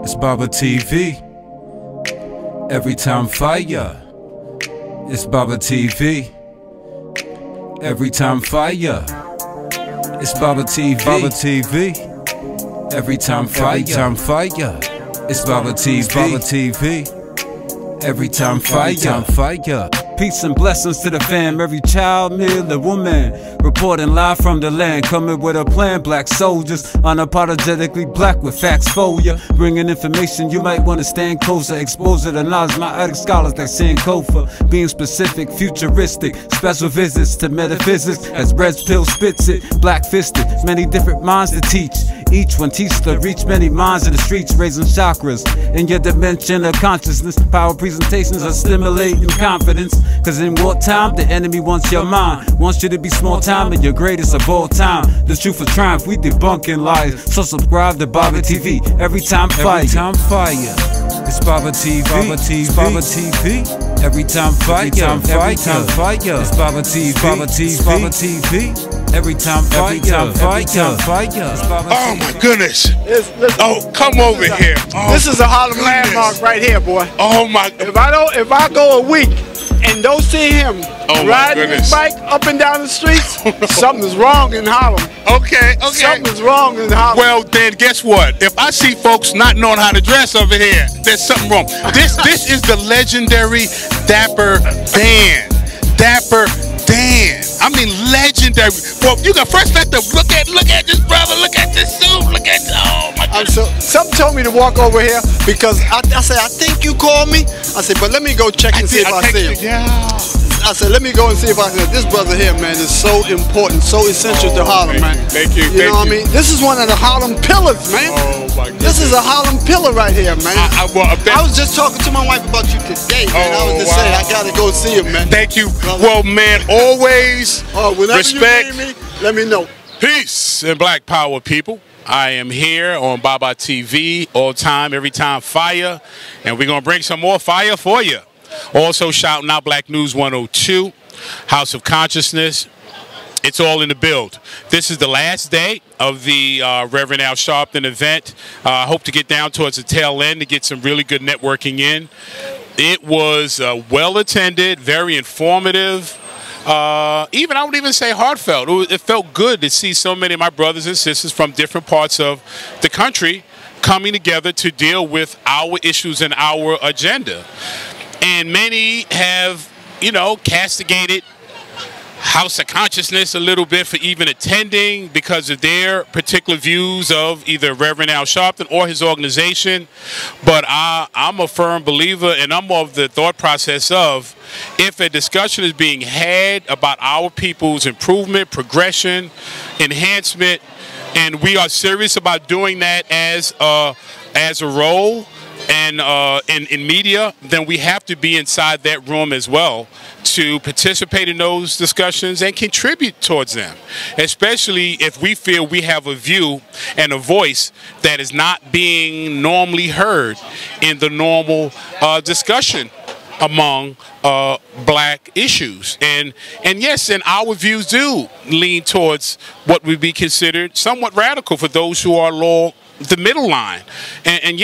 It's Baba TV. Every time fire. It's Baba TV. Every time fire. It's Baba TV. Baba TV. Every time fire. Every time fire. It's Baba TV. It's Baba TV. Every time fire. Every time fire. Peace and blessings to the fam, every child, male, and woman. Reporting live from the land, coming with a plan. Black soldiers, unapologetically black with facts for ya. Bringing information you might want to stand closer. Exposure to knowledge, my addict scholars like Sankofa. Being specific, futuristic, special visits to metaphysics. As Red Pill spits it, black fisted, many different minds to teach. Each one teaches to reach many minds in the streets, raising chakras in your dimension of consciousness. Power presentations are stimulating confidence. Cause in wartime, the enemy wants your mind. Wants you to be small time and your greatest of all time. The truth of triumph, we debunking lies. So subscribe to Baba TV. Every time fire. Every time fire. It's Baba TV. Baba TV. It's Baba TV. Every time fire. Every time fire. Every time fire. It's Baba TV. Baba TV. It's Baba TV. Every time fire. Every time fire. Every time fire. Oh my goodness. Oh, come over here. Oh, this is a Harlem landmark right here, boy. Oh my. If I go a week and don't see him riding his bike up and down the streets, something's wrong in Harlem. Okay. Something's wrong in Harlem. Well, then guess what? If I see folks not knowing how to dress over here, there's something wrong. This is the legendary Dapper Dan. Dapper Dan. I mean, legendary. Well, you got first have to look at this brother. Look at this suit. Look at oh my God. Something told me to walk over here because I said, I think you called me. I said, but let me go check and see if I see him. Yeah. I said, let me go and see if I can. This brother here, man, is so important, so essential to Harlem, man. Thank you. You know what I mean? This is one of the Harlem pillars, man. Oh my God. This is a Harlem pillar right here, man. I was just talking to my wife about you today, man. I was just saying, I gotta go see him, man. Thank you. Well, man, always respect. You need me, let me know. Peace and black power, people. I am here on Baba TV, all time, every time fire, and we're gonna bring some more fire for you. Also shouting out Black News 102, House of Consciousness. It's all in the build. This is the last day of the Reverend Al Sharpton event. I hope to get down towards the tail end to get some really good networking in. It was well attended, very informative. I would even say heartfelt. It felt good to see so many of my brothers and sisters from different parts of the country coming together to deal with our issues and our agenda. And many have, castigated House of Consciousness a little bit for even attending because of their particular views of either Reverend Al Sharpton or his organization. But I'm a firm believer, and I'm of the thought process of if a discussion is being had about our people's improvement, progression, enhancement, and we are serious about doing that as a role, and in media, then we have to be inside that room as well to participate in those discussions and contribute towards them, especially if we feel we have a view and a voice that is not being normally heard in the normal discussion among black issues. And yes, and our views do lean towards what would be considered somewhat radical for those who are the middle line. And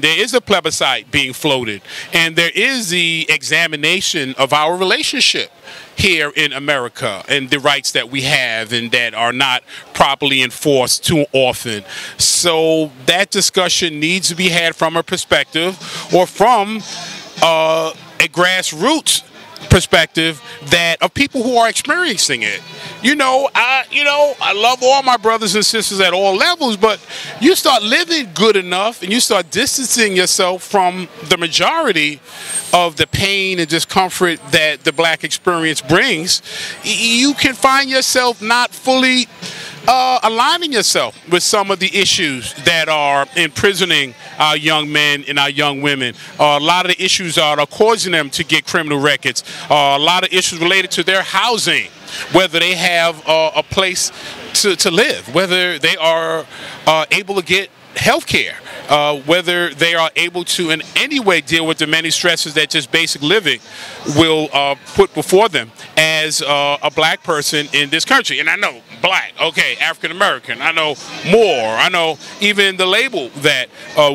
there is a plebiscite being floated, and there is the examination of our relationship here in America and the rights that we have and that are not properly enforced too often. So that discussion needs to be had from a perspective or from a grassroots perspective of people who are experiencing it. I love all my brothers and sisters at all levels, but you start living good enough and you start distancing yourself from the majority of the pain and discomfort that the black experience brings, you can find yourself not fully aligning yourself with some of the issues that are imprisoning our young men and our young women. A lot of the issues are causing them to get criminal records. A lot of issues related to their housing, whether they have a place to live, whether they are able to get health care. whether they are able to in any way deal with the many stresses that just basic living will put before them as a black person in this country. And I know black, okay, African American, I know Moor, I know even the label that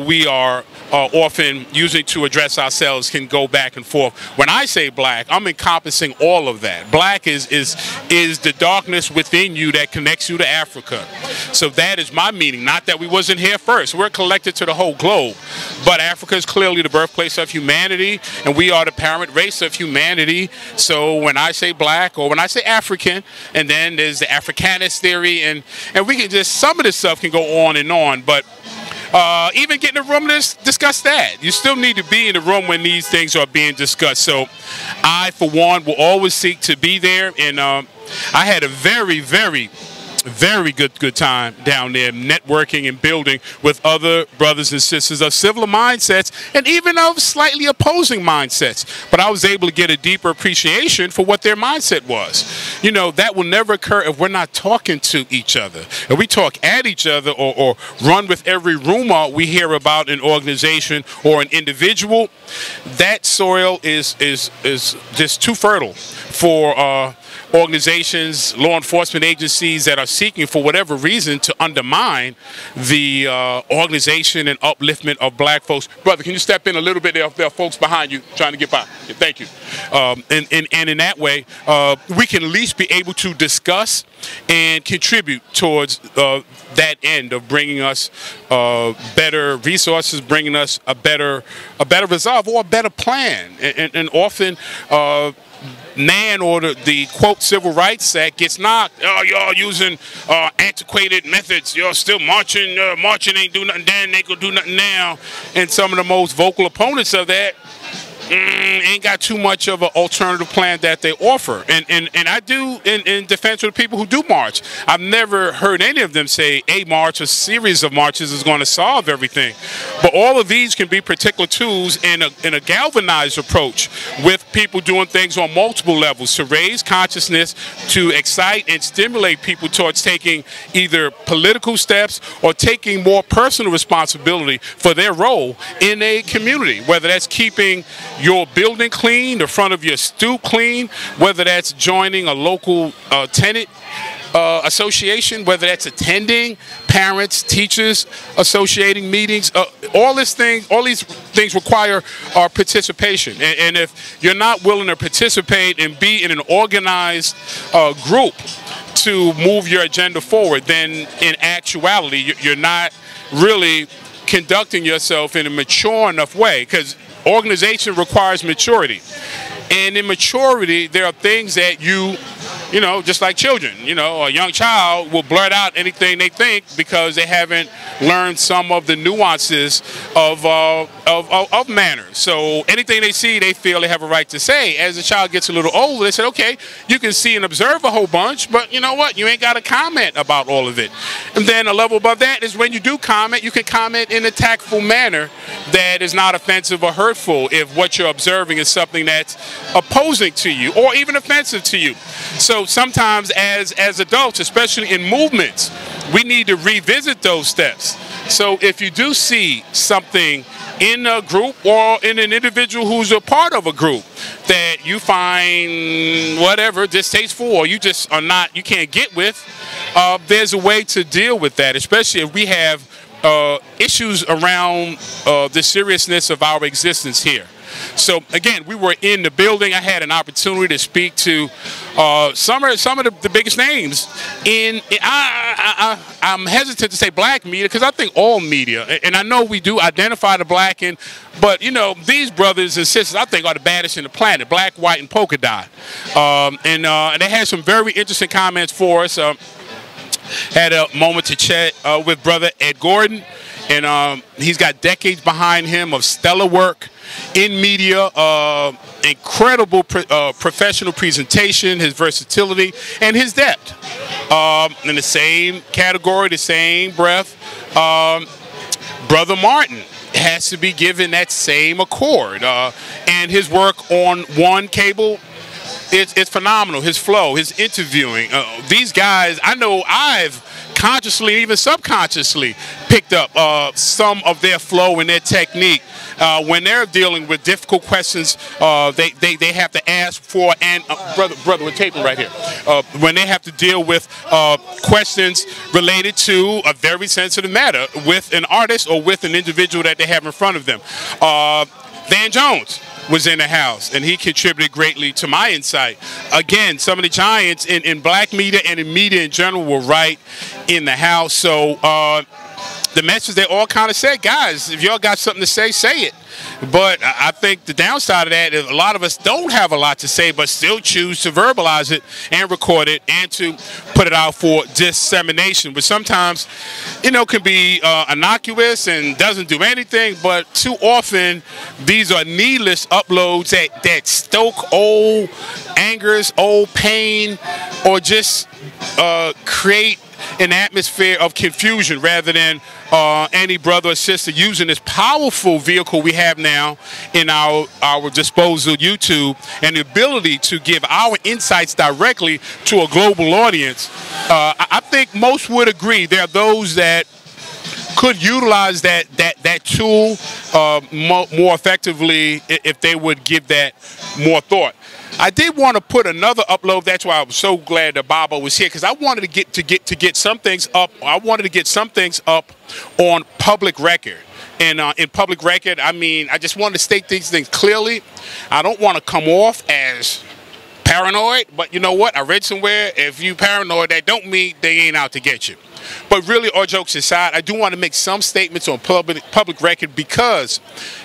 we are often using to address ourselves can go back and forth. When I say black, I'm encompassing all of that. Black is the darkness within you that connects you to Africa. So that is my meaning. Not that we wasn't here first. We're collected to the whole globe. But Africa is clearly the birthplace of humanity, and we are the parent race of humanity. So when I say black, or when I say African, and then there's the Africanist theory, and we can just, some of this stuff can go on and on, but even get in the room to discuss that. You still need to be in the room when these things are being discussed. So I, for one, will always seek to be there. And I had a very, very good time down there, networking and building with other brothers and sisters of similar mindsets and even of slightly opposing mindsets. But I was able to get a deeper appreciation for what their mindset was. You know, that will never occur if we're not talking to each other. If we talk at each other or run with every rumor we hear about an organization or an individual, that soil is just too fertile for organizations, law enforcement agencies that are seeking for whatever reason to undermine the organization and upliftment of black folks. Brother, can you step in a little bit? There are folks behind you trying to get by. Yeah, thank you. And in that way, we can at least be able to discuss and contribute towards that end of bringing us better resources, bringing us a better resolve or a better plan. And often NAN, or the quote Civil Rights Act, gets knocked. Oh, y'all using antiquated methods. Y'all still marching. Marching ain't do nothing then. They gonna do nothing now. And some of the most vocal opponents of that ain't got too much of an alternative plan that they offer. And I do, in defense of the people who do march, I've never heard any of them say a march, a series of marches is going to solve everything. But all of these can be particular tools in a galvanized approach with people doing things on multiple levels to raise consciousness, to excite and stimulate people towards taking either political steps or taking more personal responsibility for their role in a community, whether that's keeping your building clean, the front of your stoop clean, whether that's joining a local tenant association, whether that's attending parents, teachers, associating meetings. All these things require our participation. And if you're not willing to participate and be in an organized group to move your agenda forward, then in actuality, you're not really conducting yourself in a mature enough way, because organization requires maturity. And in maturity, there are things that you know, just like children, you know, a young child will blurt out anything they think because they haven't learned some of the nuances of manners. So anything they see, they feel they have a right to say. As the child gets a little older, they say, okay, you can see and observe a whole bunch, but you know what? You ain't got to comment about all of it. And then a level above that is when you do comment, you can comment in a tactful manner that is not offensive or hurtful if what you're observing is something that's opposing to you or even offensive to you. So sometimes as adults, especially in movements, we need to revisit those steps. So if you do see something in a group or in an individual who's a part of a group that you find whatever distasteful or you just are not, you can't get with, there's a way to deal with that, especially if we have issues around the seriousness of our existence here. So again, we were in the building. I had an opportunity to speak to some of the biggest names in. I'm hesitant to say black media because I think all media, and I know we do identify the black in, but you know these brothers and sisters I think are the baddest in the planet, black, white, and polka dot. And they had some very interesting comments for us. Had a moment to chat with Brother Ed Gordon, and he's got decades behind him of stellar work in media, incredible professional presentation, his versatility, and his depth. In the same category, the same breath, Brother Martin has to be given that same accord. And his work on One Cable, it's phenomenal. His flow, his interviewing. These guys, I know I've consciously, even subconsciously, picked up some of their flow and their technique when they're dealing with difficult questions. They have to ask for, and brother, we're taping right here. When they have to deal with questions related to a very sensitive matter with an artist or with an individual that they have in front of them. Van Jones was in the house, and he contributed greatly to my insight. Again, some of the giants in black media and in media in general were right in the house. So the message they all kind of said, guys, if y'all got something to say, say it. But I think the downside of that is a lot of us don't have a lot to say, but still choose to verbalize it and record it and to put it out for dissemination, which sometimes, you know, can be innocuous and doesn't do anything. But too often, these are needless uploads that stoke old angers, old pain, or just create an atmosphere of confusion rather than any brother or sister using this powerful vehicle we have now in our disposal, YouTube, and the ability to give our insights directly to a global audience. I think most would agree there are those that could utilize that tool more effectively if they would give that more thought. I did want to put another upload. That's why I was so glad that Baba was here, because I wanted to get some things up. I wanted to get some things up on public record. And in public record, I mean, I just wanted to state these things clearly. I don't want to come off as paranoid, but you know what? I read somewhere, if you paranoid, that don't mean they ain't out to get you. But really, all jokes aside, I do want to make some statements on public record, because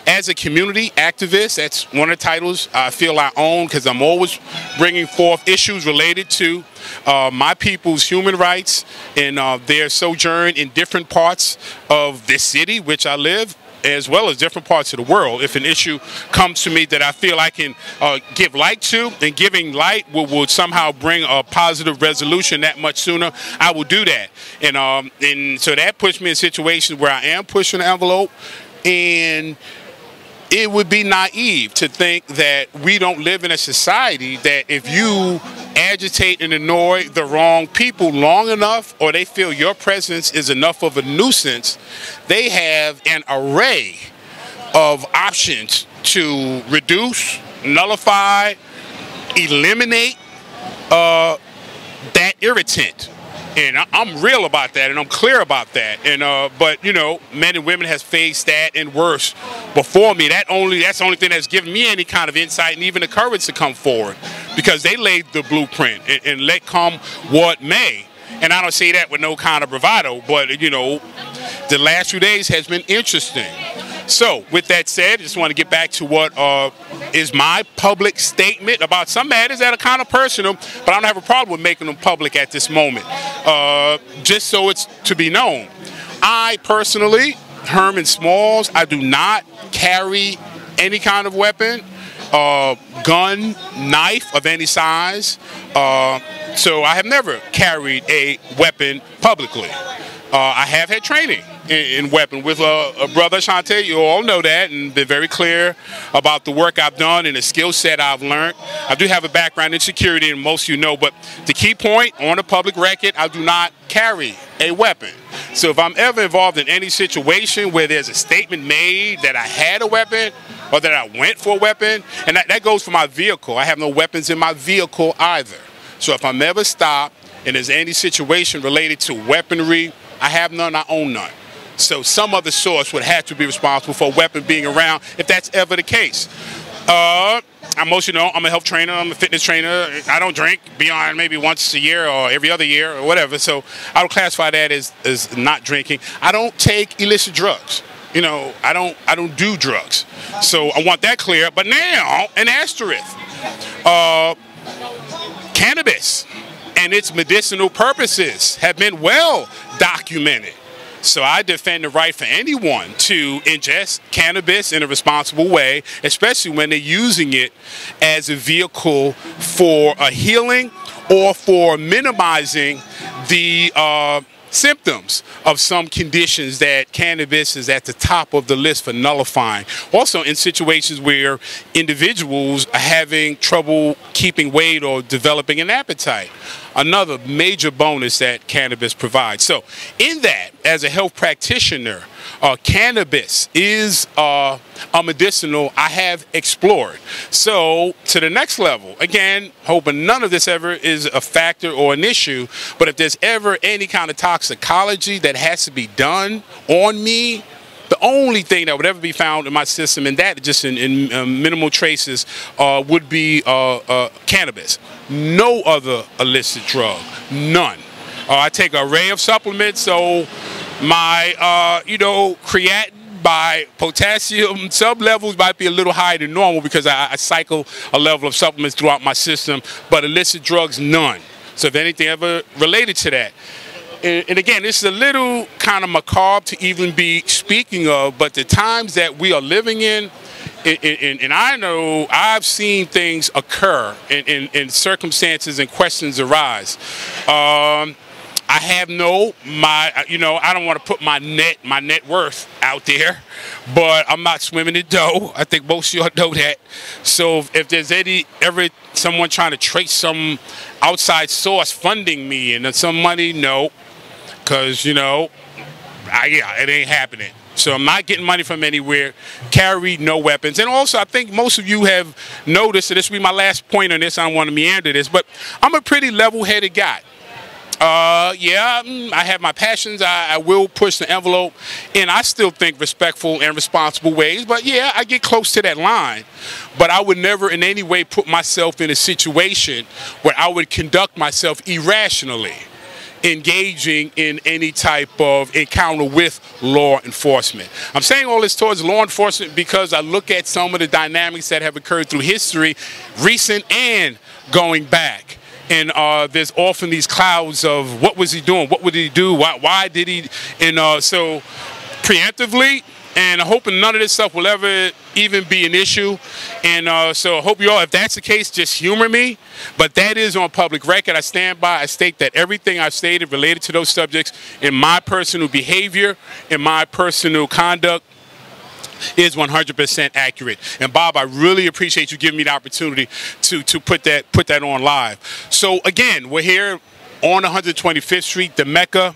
as a community activist, that's one of the titles I feel I own, because I'm always bringing forth issues related to my people's human rights and their sojourn in different parts of this city, which I live, as well as different parts of the world. If an issue comes to me that I feel I can give light to, and giving light will somehow bring a positive resolution that much sooner, I will do that. And so that puts me in situations where I am pushing the envelope, and it would be naive to think that we don't live in a society that if you agitate and annoy the wrong people long enough, or they feel your presence is enough of a nuisance, they have an array of options to reduce, nullify, eliminate that irritant. And I'm real about that, and I'm clear about that. And but you know, men and women has faced that and worse before me. That's the only thing that's given me any kind of insight and even the courage to come forward, because they laid the blueprint and let come what may. And I don't say that with no kind of bravado, but you know, the last few days has been interesting. So, with that said, I just want to get back to what is my public statement about some matters that are kind of personal, but I don't have a problem with making them public at this moment, just so it's to be known. I personally, Herman Smalls, I do not carry any kind of weapon, gun, knife of any size, so I have never carried a weapon publicly. I have had training in weapon with a brother, Shante. You all know that, and been very clear about the work I've done and the skill set I've learned. I do have a background in security, and most of you know, but the key point on the public record, I do not carry a weapon. So if I'm ever involved in any situation where there's a statement made that I had a weapon or that I went for a weapon, and that goes for my vehicle. I have no weapons in my vehicle either. So if I'm ever stopped and there's any situation related to weaponry, I have none, I own none. So some other source would have to be responsible for a weapon being around if that's ever the case. Most you know, I'm a health trainer, I'm a fitness trainer. I don't drink beyond maybe once a year or every other year or whatever. So I would classify that as not drinking. I don't take illicit drugs. You know, I don't do drugs. So I want that clear. But now, an asterisk. Cannabis and its medicinal purposes have been well documented. So I defend the right for anyone to ingest cannabis in a responsible way, especially when they're using it as a vehicle for a healing or for minimizing the symptoms of some conditions that cannabis is at the top of the list for nullifying. Also in situations where individuals are having trouble keeping weight or developing an appetite. Another major bonus that cannabis provides. So in that, as a health practitioner, cannabis is a medicinal I have explored. So to the next level, again, hoping none of this ever is a factor or an issue, but if there's ever any kind of toxicology that has to be done on me, the only thing that would ever be found in my system, and that just in minimal traces, would be cannabis. No other illicit drug, none. I take an array of supplements, so my, creatinine by potassium sub-levels might be a little higher than normal because I cycle a level of supplements throughout my system, but illicit drugs, none. So if anything ever related to that. And again, this is a little kind of macabre to even be speaking of, but the times that we are living in, and I know I've seen things occur and circumstances and questions arise. I have I don't want to put my net worth out there, but I'm not swimming in dough. I think most of y'all know that. So if there's ever someone trying to trace some outside source funding me and some money, no. Because, it ain't happening. So I'm not getting money from anywhere. Carry no weapons. And also, I think most of you have noticed, and this will be my last point on this, I don't want to meander this, but I'm a pretty level-headed guy. I have my passions. I will push the envelope, and I still think respectful and responsible ways. But yeah, I get close to that line. But I would never in any way put myself in a situation where I would conduct myself irrationally, engaging in any type of encounter with law enforcement. I'm saying all this towards law enforcement because I look at some of the dynamics that have occurred through history, recent and going back. And there's often these clouds of what was he doing? What would he do? Why did he? And so preemptively, and I'm hoping none of this stuff will ever even be an issue. And so I hope you all, if that's the case, just humor me. But that is on public record. I stand by. I state that everything I've stated related to those subjects in my personal behavior, in my personal conduct, is 100% accurate. And Bob, I really appreciate you giving me the opportunity to put that on live. So again, we're here on 125th Street, the Mecca.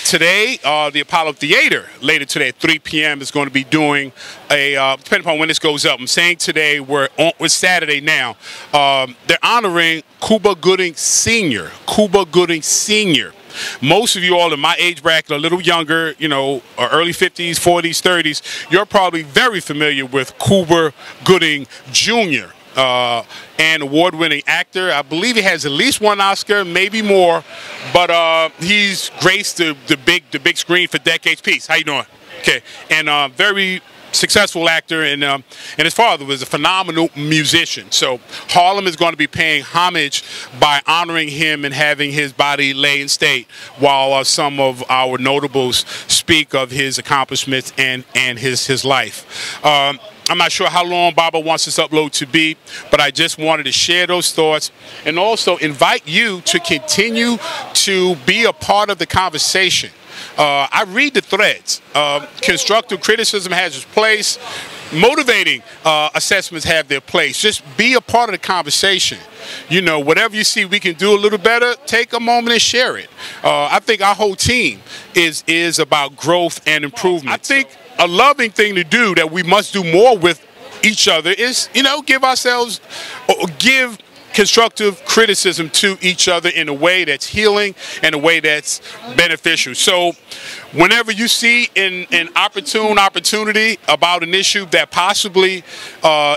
Today, the Apollo Theater, later today at 3 p.m. is going to be doing a, depending upon when this goes up, I'm saying today, we're Saturday now, they're honoring Cuba Gooding Sr. Cuba Gooding Sr. Most of you all in my age bracket, a little younger, early 50s, 40s, 30s, you're probably very familiar with Cuba Gooding Jr., an award-winning actor. I believe he has at least one Oscar, maybe more, but he's graced the big screen for decades. Peace, how you doing? Okay, and very successful actor, and his father was a phenomenal musician. So Harlem is going to be paying homage by honoring him and having his body lay in state while some of our notables speak of his accomplishments and his life. I'm not sure how long Baba wants this upload to be, but I just wanted to share those thoughts and also invite you to continue to be a part of the conversation. I read the threads. Constructive criticism has its place. Motivating assessments have their place. Just be a part of the conversation. Whatever you see we can do a little better, take a moment and share it. I think our whole team is about growth and improvement. I think a loving thing to do that we must do more with each other is, give constructive criticism to each other in a way that's healing and a way that's beneficial. So whenever you see an opportunity about an issue that possibly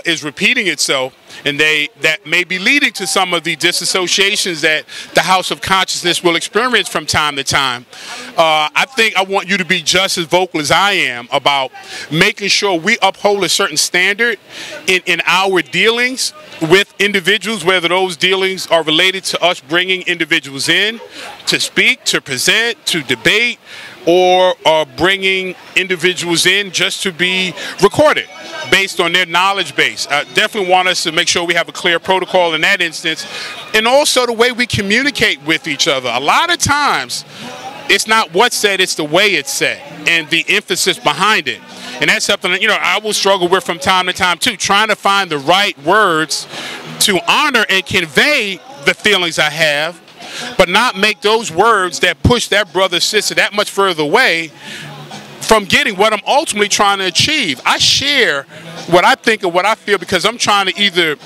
is repeating itself, and that may be leading to some of the disassociations that the House of Consciousness will experience from time to time, I think I want you to be just as vocal as I am about making sure we uphold a certain standard in our dealings with individuals, whether those dealings are related to us bringing individuals in to speak, to present, to debate, or bringing individuals in just to be recorded based on their knowledge base. I definitely want us to make sure we have a clear protocol in that instance, and also the way we communicate with each other. A lot of times it's not what's said, it's the way it's said and the emphasis behind it. And that's something that, I will struggle with from time to time too, trying to find the right words to honor and convey the feelings I have, but not make those words that push that brother or sister that much further away from getting what I'm ultimately trying to achieve. I share what I think and what I feel because I'm trying to either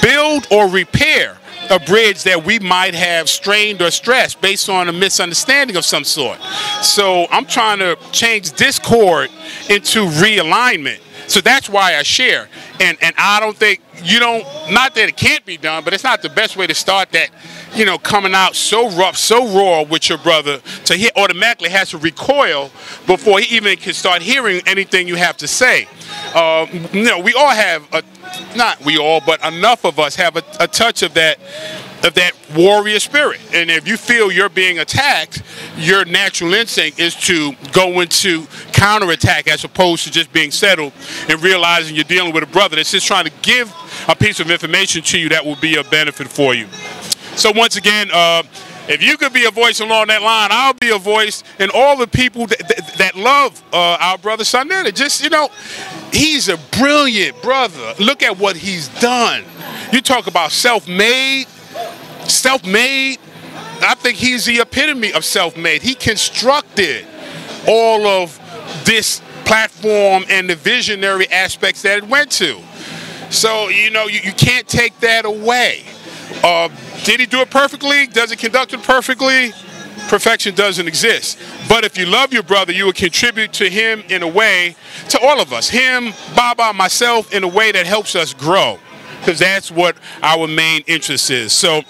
build or repair a bridge that we might have strained or stressed based on a misunderstanding of some sort. So I'm trying to change discord into realignment. So that's why I share. And I don't think, not that it can't be done, but it's not the best way to start that, coming out so rough, so raw with your brother to he automatically has to recoil before he even can start hearing anything you have to say. We all have, not we all, but enough of us have a touch of that warrior spirit. And if you feel you're being attacked, your natural instinct is to go into counterattack as opposed to just being settled and realizing you're dealing with a brother that's just trying to give a piece of information to you that will be a benefit for you. So once again, if you could be a voice along that line, I'll be a voice, and all the people that love our brother Sunday. Just, he's a brilliant brother. Look at what he's done. You talk about self-made. I think he's the epitome of self-made. He constructed all of this platform and the visionary aspects that it went to. So, you can't take that away. Did he do it perfectly? Does it conduct it perfectly? Perfection doesn't exist. But if you love your brother, you will contribute to him in a way, to all of us, him, Baba, myself, in a way that helps us grow. Because that's what our main interest is. So,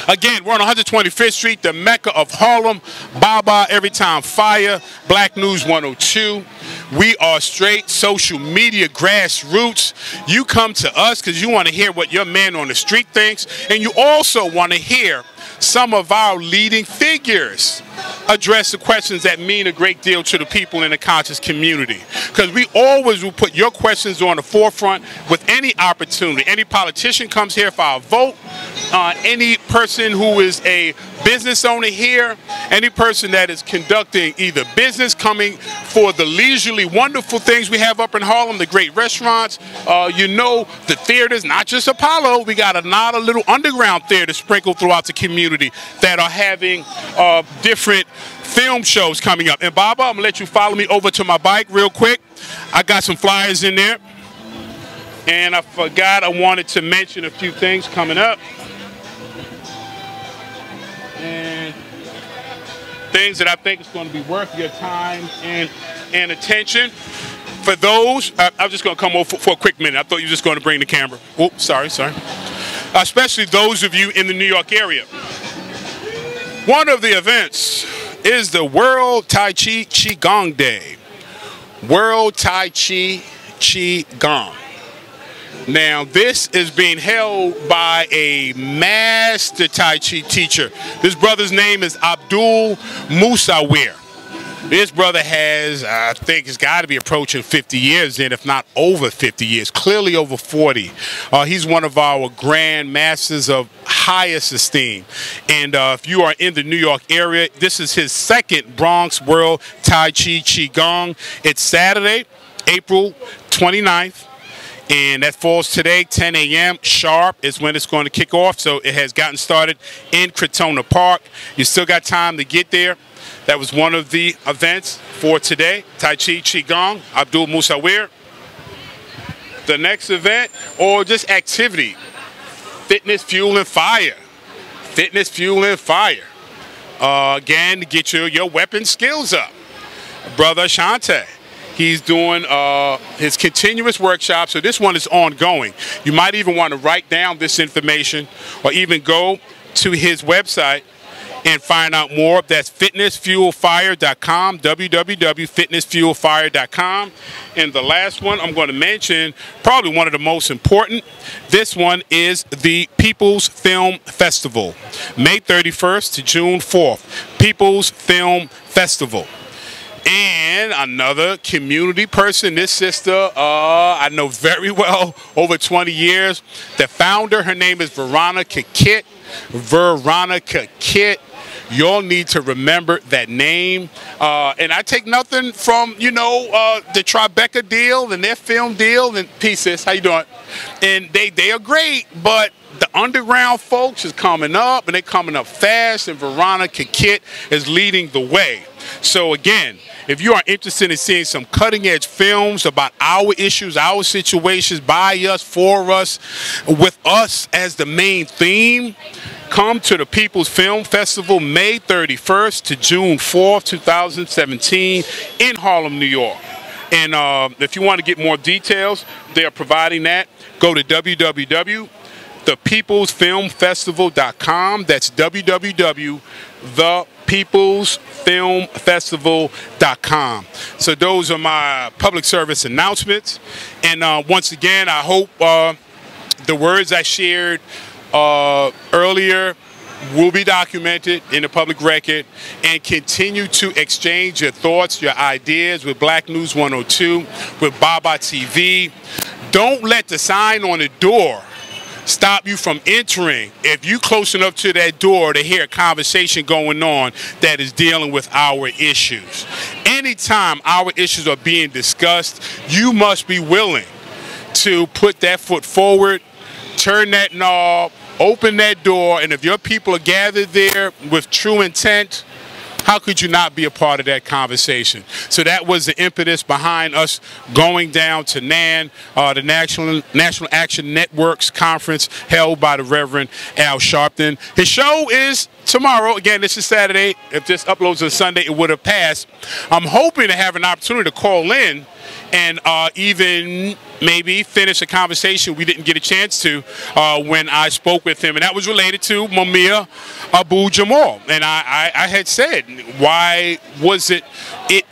again, we're on 125th Street, the Mecca of Harlem. Baba, Every Time Fire, Black News 102. We are straight social media grassroots. You come to us because you want to hear what your man on the street thinks, and you also want to hear some of our leading figures address the questions that mean a great deal to the people in the conscious community. Because we always will put your questions on the forefront with any opportunity. Any politician comes here for our vote. Any person who is a business owner here, any person that is conducting either business, coming for the leisurely wonderful things we have up in Harlem, the great restaurants, the theaters, not just Apollo. We got a lot of little underground theaters sprinkled throughout the community that are having different film shows coming up. And Baba, I'm gonna let you follow me over to my bike real quick. I got some flyers in there. And I forgot I wanted to mention a few things coming up. And things that I think is going to be worth your time and attention. For those, I'm just going to come over for a quick minute. I thought you were just going to bring the camera. Oops, sorry. Especially those of you in the New York area. One of the events is the World Tai Chi Qigong Day. World Tai Chi Qigong. Now, this is being held by a master Tai Chi teacher. This brother's name is Abdul Musawir. This brother has, I think, it's got to be approaching 50 years in, if not over 50 years, clearly over 40. He's one of our grand masters of highest esteem. And if you are in the New York area, this is his second Bronx World Tai Chi Qigong. It's Saturday, April 29th. And that falls today, 10 a.m. sharp is when it's going to kick off. So it has gotten started in Crotona Park. You still got time to get there. That was one of the events for today, Tai Chi Qigong, Abdul Musawir. The next event, or just activity, Fitness, Fuel, and Fire. Fitness, Fuel, and Fire. Again, to get your weapon skills up. Brother Shante. He's doing his continuous workshop, so this one is ongoing. You might even want to write down this information or even go to his website and find out more. That's fitnessfuelfire.com, www.fitnessfuelfire.com. And the last one I'm going to mention, probably one of the most important, this one is the People's Film Festival, May 31st to June 4th. People's Film Festival. And another community person, this sister, I know very well, over 20 years. The founder, her name is Veronica Kitt. Veronica Kitt. y'all need to remember that name. And I take nothing from, you know, the Tribeca deal and their film deal. And pieces, how you doing? And they are great, but the underground folks is coming up, and they're coming up fast, and Veronica Kit is leading the way. So again, if you are interested in seeing some cutting-edge films about our issues, our situations, by us, for us, with us as the main theme, come to the People's Film Festival May 31st to June 4th, 2017 in Harlem, New York. And if you want to get more details, they are providing that. Go to www.thepeoplesfilmfestival.com. That's www.thepeoplesfilmfestival.com. So those are my public service announcements. And once again, I hope the words I shared earlier will be documented in the public record, and continue to exchange your thoughts, your ideas with Black News 102, with Baba TV. Don't let the sign on the door stop you from entering. If you close enough to that door to hear a conversation going on that is dealing with our issues. Anytime our issues are being discussed, you must be willing to put that foot forward, turn that knob, open that door, and if your people are gathered there with true intent, how could you not be a part of that conversation? So that was the impetus behind us going down to NAN, the National Action Network's conference held by the Reverend Al Sharpton. His show is tomorrow. Again, this is Saturday. If this uploads on Sunday, it would have passed. I'm hoping to have an opportunity to call in and even maybe finish a conversation we didn't get a chance to when I spoke with him. And that was related to Mumia Abu Jamal. And I had said, why was it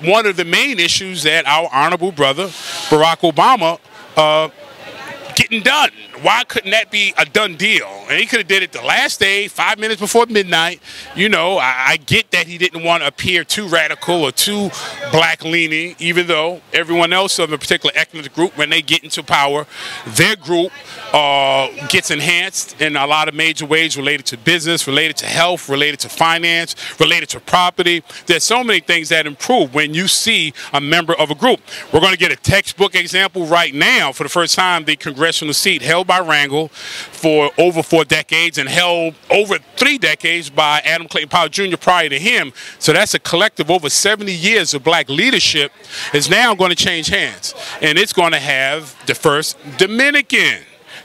one of the main issues that our honorable brother, Barack Obama, getting done? Why couldn't that be a done deal? And he could have did it the last day, 5 minutes before midnight. You know, I get that he didn't want to appear too radical or too black-leaning, even though everyone else of a particular ethnic group, when they get into power, their group gets enhanced in a lot of major ways related to business, related to health, related to finance, related to property. There's so many things that improve when you see a member of a group. We're going to get a textbook example right now. For the first time, the congressional seat held by Rangel for over 4 decades and held over 3 decades by Adam Clayton Powell Jr. prior to him. So that's a collective over 70 years of black leadership is now going to change hands. And it's going to have the first Dominican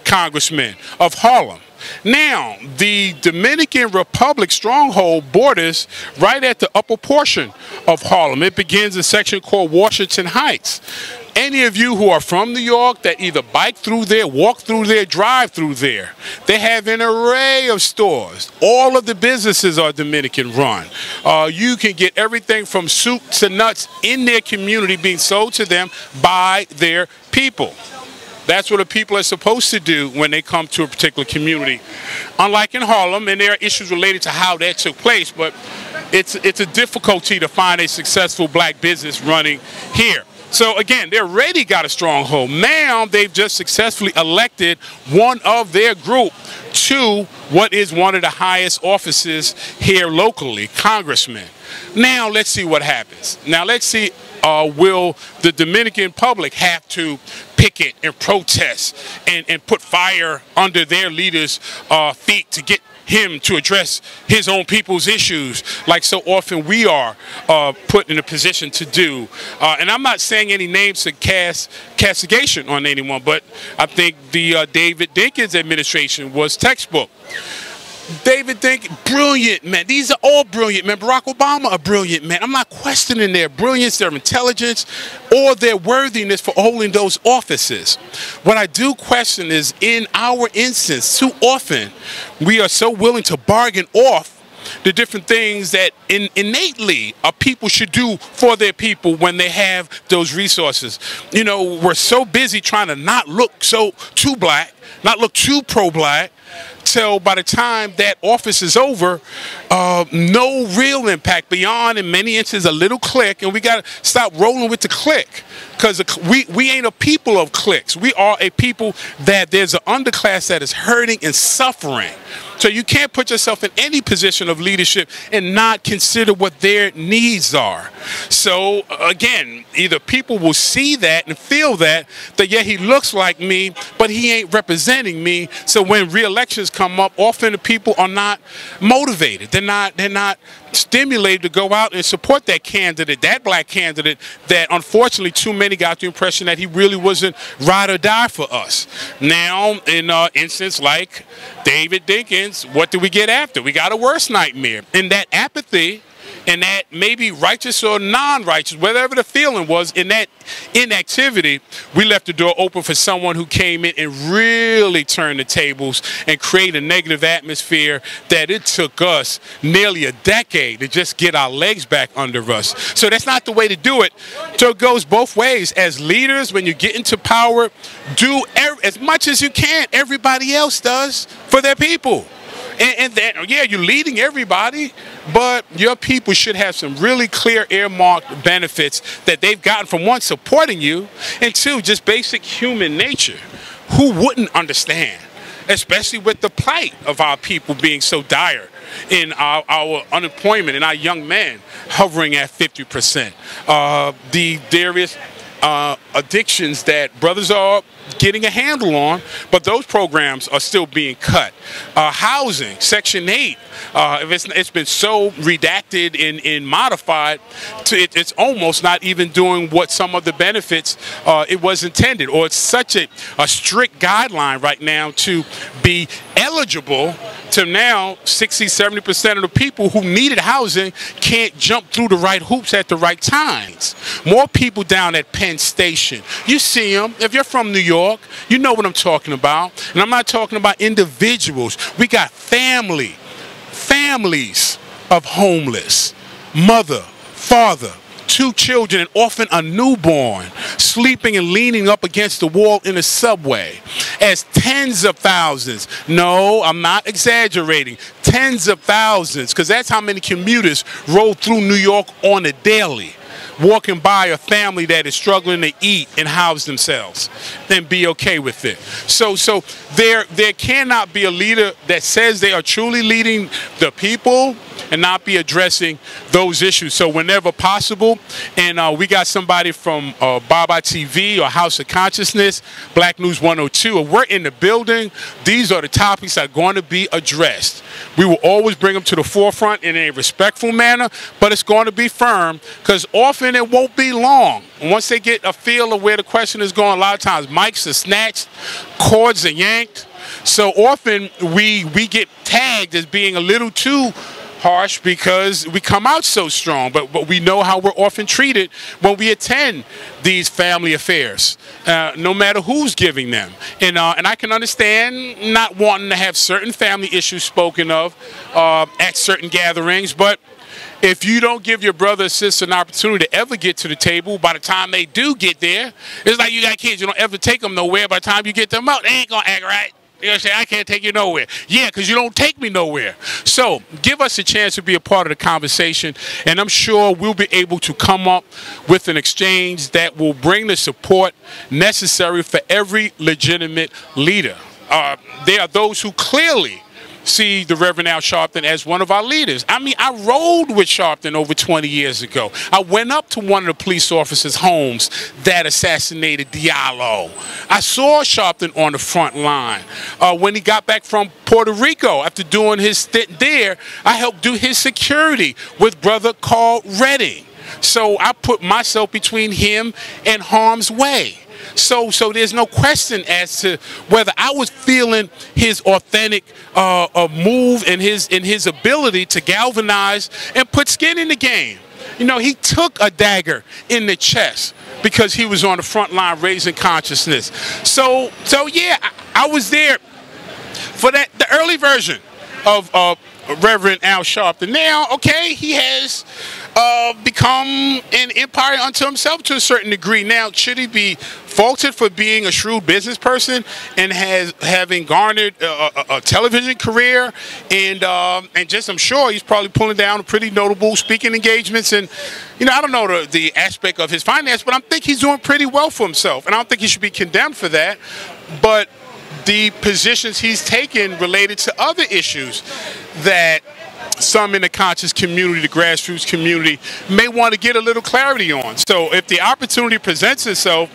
congressman of Harlem. Now, the Dominican Republic stronghold borders right at the upper portion of Harlem. It begins in a section called Washington Heights. Any of you who are from New York that either bike through there, walk through there, drive through there, they have an array of stores. All of the businesses are Dominican run. You can get everything from soup to nuts in their community being sold to them by their people. That's what the people are supposed to do when they come to a particular community. Unlike in Harlem, and there are issues related to how that took place, but it's a difficulty to find a successful black business running here. So again, they already got a stronghold. Now they've just successfully elected one of their group to what is one of the highest offices here locally, congressman. Now let's see what happens. Now let's see, will the Dominican public have to picket and protest and put fire under their leaders' feet to get him to address his own people's issues, like so often we are put in a position to do. And I'm not saying any names to cast castigation on anyone, but I think the David Dinkins administration was textbook. David Dinkins, brilliant man. These are all brilliant men. Barack Obama, a brilliant man. I'm not questioning their brilliance, their intelligence, or their worthiness for holding those offices. What I do question is, in our instance, too often we are so willing to bargain off the different things that innately a people should do for their people when they have those resources. You know, we're so busy trying to not look so too black, not look too pro-black, till by the time that office is over, no real impact beyond, in many instances, a little click, and we got to stop rolling with the click, because we ain't a people of clicks. We are a people that there's an underclass that is hurting and suffering. So you can't put yourself in any position of leadership and not consider what their needs are. So again, either people will see that and feel that yeah, he looks like me, but he ain't representing me. So when re-elections come up, often the people are not motivated. They're not stimulated to go out and support that candidate, that black candidate that unfortunately too many got the impression that he really wasn't ride or die for us. Now, in an instance like David Dinkins, what do we get after? We got a worse nightmare. And that apathy and that maybe righteous or non-righteous, whatever the feeling was, in that inactivity, we left the door open for someone who came in and really turned the tables and created a negative atmosphere that it took us nearly a decade to just get our legs back under us. So that's not the way to do it. So it goes both ways. As leaders, when you get into power, do as much as you can, everybody else does, for their people. And then, yeah, you're leading everybody, but your people should have some really clear earmarked benefits that they've gotten from, one, supporting you, and two, just basic human nature. Who wouldn't understand, especially with the plight of our people being so dire in our unemployment and our young men hovering at 50%. The various addictions that brothers are getting a handle on, but those programs are still being cut. Housing, Section 8, it's been so redacted and modified, it's almost not even doing what some of the benefits it was intended, or it's such a strict guideline right now to be eligible to now 60–70% of the people who needed housing can't jump through the right hoops at the right times. More people down at Penn Station. You see them. If you're from New York, you know what I'm talking about. And I'm not talking about individuals. We got families of homeless, mother, father, 2 children, and often a newborn, sleeping and leaning up against the wall in a subway, as tens of thousands, no, I'm not exaggerating, tens of thousands, because that's how many commuters roll through New York on a daily, walking by a family that is struggling to eat and house themselves, and be okay with it. So there cannot be a leader that says they are truly leading the people and not be addressing those issues. So whenever possible, and we got somebody from Baba TV or House of Consciousness, Black News 102, we're in the building, these are the topics that are going to be addressed. We will always bring them to the forefront in a respectful manner, but it's going to be firm, because often it won't be long. Once they get a feel of where the question is going, a lot of times mics are snatched, cords are yanked. So often we get tagged as being a little too harsh because we come out so strong, but we know how we're often treated when we attend these family affairs, no matter who's giving them. And I can understand not wanting to have certain family issues spoken of at certain gatherings, but if you don't give your brother or sister an opportunity to ever get to the table, by the time they do get there, it's like you got kids, you don't ever take them nowhere. By the time you get them out, they ain't gonna act right. You know what I'm saying? I can't take you nowhere. Yeah, because you don't take me nowhere. So give us a chance to be a part of the conversation, and I'm sure we'll be able to come up with an exchange that will bring the support necessary for every legitimate leader. There are those who clearly see the Reverend Al Sharpton as one of our leaders. I mean, I rode with Sharpton over 20 years ago. I went up to one of the police officers' homes that assassinated Diallo. I saw Sharpton on the front line. When he got back from Puerto Rico after doing his stint there, I helped do his security with Brother Carl Redding. So I put myself between him and harm's way. So there's no question as to whether I was feeling his authentic move and his ability to galvanize and put skin in the game. You know, he took a dagger in the chest because he was on the front line raising consciousness. So yeah, I was there for that, the early version of Reverend Al Sharpton. Now, okay, he has become an empire unto himself to a certain degree. Now, should he be faulted for being a shrewd business person and having garnered a television career, and just, I'm sure he's probably pulling down pretty notable speaking engagements, and you know, I don't know the aspect of his finance, but I think he's doing pretty well for himself, and I don't think he should be condemned for that. But the positions he's taken related to other issues that some in the conscious community, the grassroots community, may want to get a little clarity on. So if the opportunity presents itself,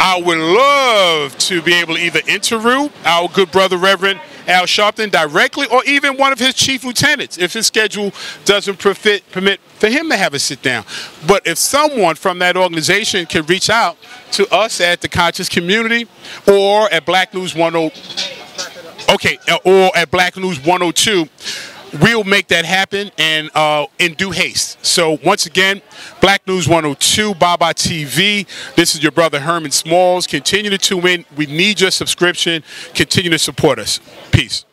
I would love to be able to either interview our good brother Reverend Al Sharpton directly, or even one of his chief lieutenants, if his schedule doesn't permit for him to have a sit down. But if someone from that organization can reach out to us at the conscious community, or at Black News 10, or at Black News 102, we'll make that happen, and in due haste. So once again, Black News 102, Baba TV. This is your brother Herman Smalls. Continue to tune in. We need your subscription. Continue to support us. Peace.